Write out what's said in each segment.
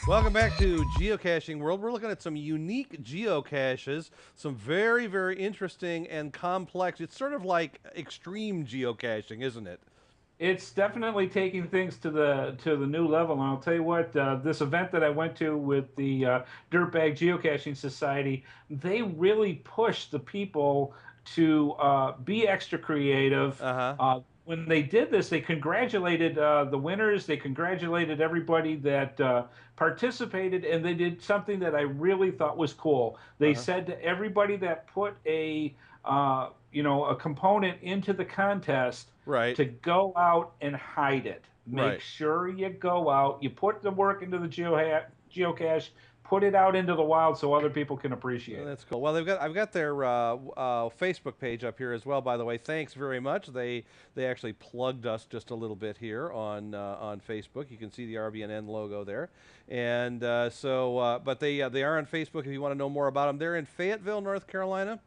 Welcome back to Geocaching World. We're looking at some unique geocaches, some very, very interesting and complex. It's sort of like extreme geocaching, isn't it? It's definitely taking things to the new level. And I'll tell you what, this event that I went to with the Dirtbag Geocaching Society, they really pushed the people to be extra creative. When they did this, they congratulated the winners. They congratulated everybody that participated, and they did something that I really thought was cool. They said to everybody that put a a component into the contest, Right. to go out and hide it. Make sure you go out, you put the work into the geocache, put it out into the wild so other people can appreciate it. That's cool. Well, I've got their Facebook page up here as well. By the way, thanks very much. They actually plugged us just a little bit here on Facebook. You can see the RVNN logo there, and but they are on Facebook if you want to know more about them. They're in Fayetteville, North Carolina.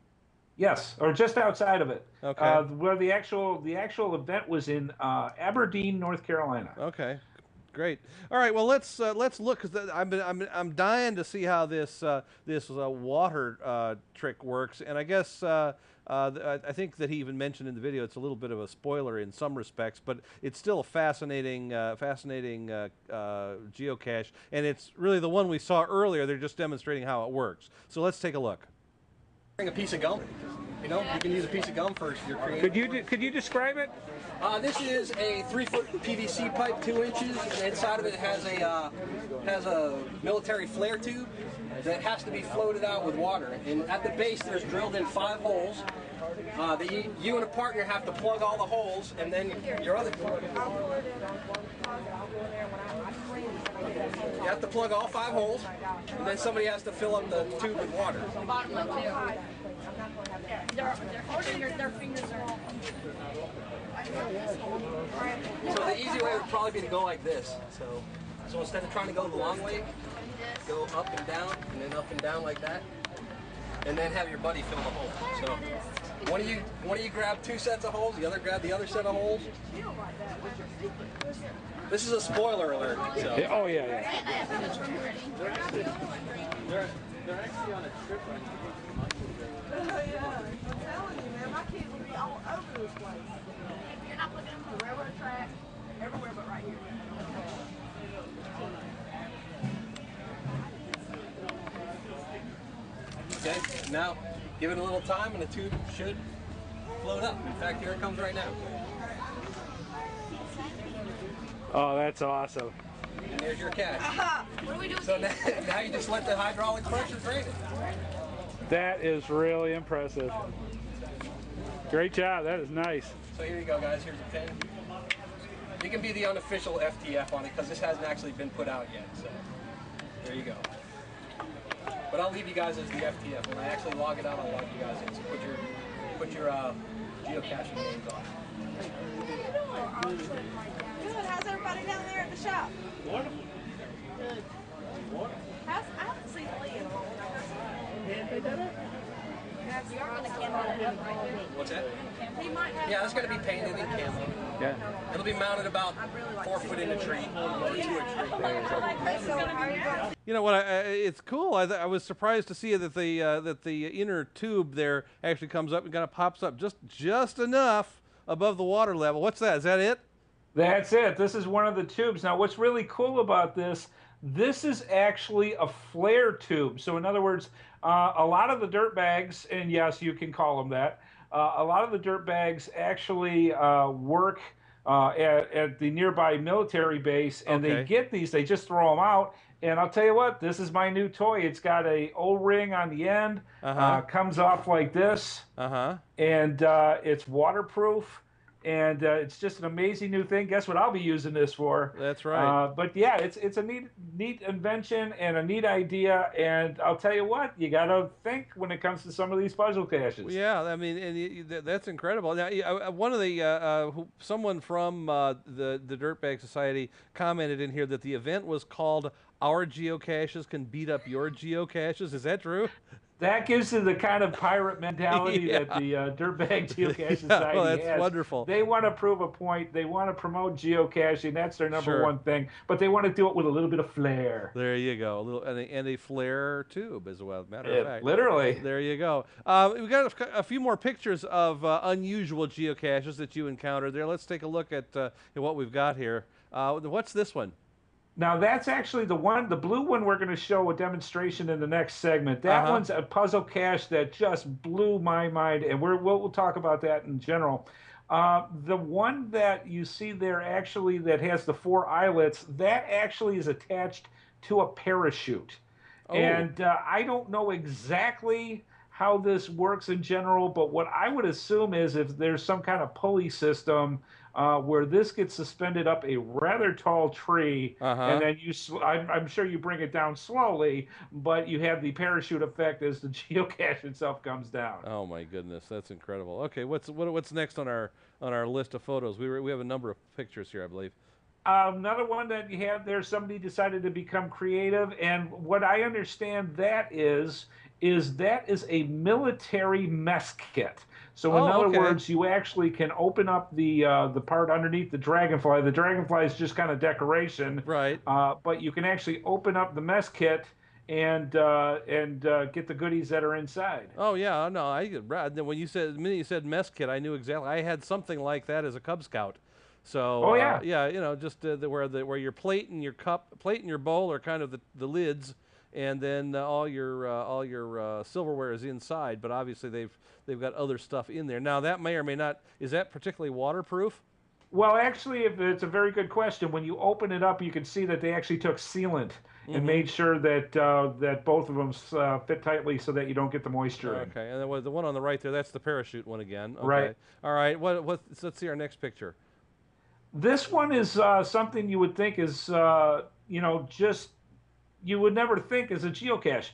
Yes, or just outside of it. Okay. Where the actual event was in Aberdeen, North Carolina. Okay. Great. All right. Well, let's look, because I'm dying to see how this water trick works. And I guess I think that he even mentioned in the video it's a little bit of a spoiler in some respects, but it's still a fascinating geocache, and it's really the one we saw earlier. They're just demonstrating how it works. So let's take a look. Bring a piece of gum. You know, you can use a piece of gum for your creative. Could you describe it? This is a 3-foot PVC pipe, 2 inches, and inside of it has a military flare tube that has to be floated out with water. And at the base, there's drilled in 5 holes. You and a partner have to plug all the holes, and then your other. You have to plug all 5 holes, and then somebody has to fill up the tube with water. Their fingers are. So the easy way would probably be to go like this. So instead of trying to go the long way, go up and down, and then up and down like that, and then have your buddy fill the hole. So one of you grab 2 sets of holes, the other grab the other set of holes. This is a spoiler alert. So. Oh yeah. They're actually on a trip right now. Yeah, I'm telling you, man, my kids will be all over this place. You're not looking at the railroad track, everywhere but right here. Okay, now give it a little time and the tube should float up. In fact, here it comes right now. Oh, that's awesome. And there's your cache. What do we do with So now you just let the hydraulic pressure drain it. That is really impressive. Great job. That is nice. So here you go, guys. Here's a pin. You can be the unofficial FTF on it because this hasn't actually been put out yet. So there you go. But I'll leave you guys as the FTF. When I actually log it out, I'll log you guys in. So put your geocaching names on. Good. How's everybody down there at the shop? Wonderful. Good. I haven't seen Lee in a long time. You are going to camo it up, right? What's that? He might have. Yeah, that's going to be painted in camo. Yeah. It'll be mounted about 4 foot in a tree or to a tree. You know what? It's cool. I was surprised to see that the inner tube there actually comes up and kind of pops up just enough above the water level. What's that? Is that it? That's it. This is one of the tubes. Now, what's really cool about this is actually a flare tube. So in other words, a lot of the dirt bags, and yes, you can call them that, a lot of the dirt bags actually work at the nearby military base, and they get these, they just throw them out. And I'll tell you what, this is my new toy. It's got a O-ring on the end, comes off like this, and it's waterproof. And it's just an amazing new thing. Guess what I'll be using this for? That's right. But yeah, it's a neat invention and a neat idea. And I'll tell you what, you got to think when it comes to some of these puzzle caches. Yeah, I mean, and that's incredible. Now, one of the someone from the Dirtbag Society commented in here that the event was called our geocaches can beat up your geocaches. Is that true? That gives you the kind of pirate mentality that the Dirtbag Geocache Society well, that's has. wonderful. They want to prove a point. They want to promote geocaching. That's their number one thing. But they want to do it with a little bit of flair. There you go. A little and a flare tube as well. Matter of fact, literally. There you go. We've got a few more pictures of unusual geocaches that you encountered there. Let's take a look at what we've got here. What's this one? Now, that's actually the blue one we're going to show a demonstration in the next segment. That one's a puzzle cache that just blew my mind, and we'll talk about that in general. The one that you see there actually that has the 4 eyelets, that actually is attached to a parachute. Oh. And I don't know exactly how this works in general, but what I would assume is if there's some kind of pulley system where this gets suspended up a rather tall tree, and then I'm sure you bring it down slowly, but you have the parachute effect as the geocache itself comes down. Oh my goodness, that's incredible. Okay, what's next on our list of photos? We have a number of pictures here, I believe. Another one that you have there, somebody decided to become creative, and what I understand that is a military mess kit. So in other words, you actually can open up the part underneath the dragonfly. The dragonfly is just kind of decoration, right? But you can actually open up the mess kit and get the goodies that are inside. Oh yeah, no, the minute you said mess kit, I knew exactly. I had something like that as a Cub Scout. So just where your plate and your bowl are kind of the lids. And then all your silverware is inside, but obviously they've got other stuff in there. Now that may or may not, is that particularly waterproof? Well, actually, it's a very good question. When you open it up, you can see that they actually took sealant and made sure that that both of them fit tightly so that you don't get the moisture in. Okay, and then the one on the right there, that's the parachute one again. Okay. Right. All right. Let's see our next picture. This one is something you would think is just. You would never think as a geocache.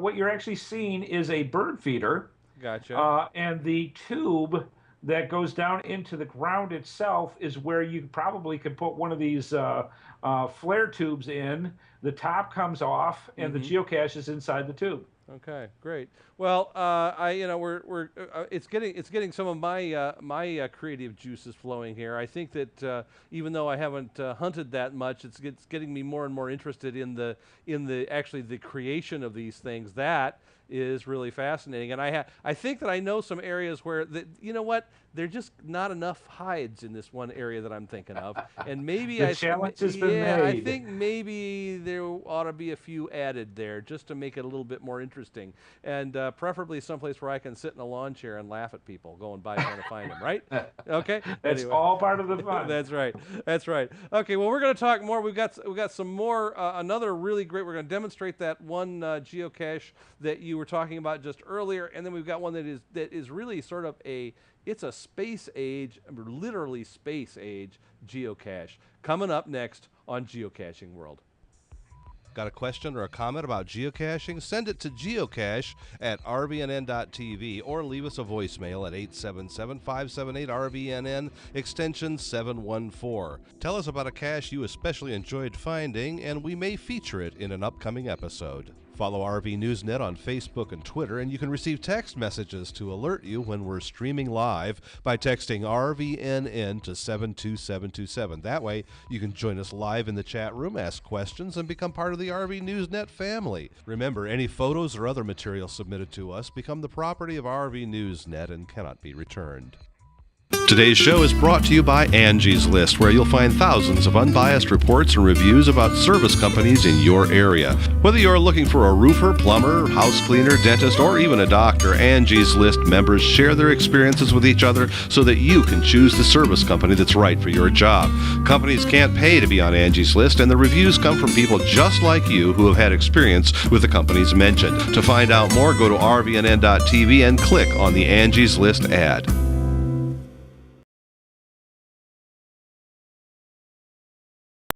What you're actually seeing is a bird feeder. Gotcha. And the tube that goes down into the ground itself is where you probably could put one of these flare tubes in. The top comes off, and the geocache is inside the tube. Okay, great. Well, it's getting some of my creative juices flowing here. I think that even though I haven't hunted that much, it's getting me more and more interested in the creation of these things. That is really fascinating, and I think that I know some areas where there are just not enough hides in this one area that I'm thinking of, and maybe challenge has been made. I think maybe there ought to be a few added there just to make it a little bit more interesting, and preferably someplace where I can sit in a lawn chair and laugh at people going by trying to find them. Right? Okay. That's all part of the fun. That's right. That's right. Okay. Well, we're going to talk more. We've got some more. Another really great. We're going to demonstrate that one geocache that you were talking about just earlier, and then we've got one that is really sort of it's a space age, literally space age geocache coming up next on Geocaching World. Got a question or a comment about geocaching? Send it to geocache@rvnn.tv or leave us a voicemail at 877-578-RVNN, extension 714. Tell us about a cache you especially enjoyed finding, and we may feature it in an upcoming episode. Follow RV Newsnet on Facebook and Twitter, and you can receive text messages to alert you when we're streaming live by texting RVNN to 72727. That way, you can join us live in the chat room, ask questions, and become part of the RV Newsnet family. Remember, any photos or other material submitted to us become the property of RV Newsnet and cannot be returned. Today's show is brought to you by Angie's List, where you'll find thousands of unbiased reports and reviews about service companies in your area. Whether you're looking for a roofer, plumber, house cleaner, dentist, or even a doctor, Angie's List members share their experiences with each other so that you can choose the service company that's right for your job. Companies can't pay to be on Angie's List, and the reviews come from people just like you who have had experience with the companies mentioned. To find out more, go to rvnn.tv and click on the Angie's List ad.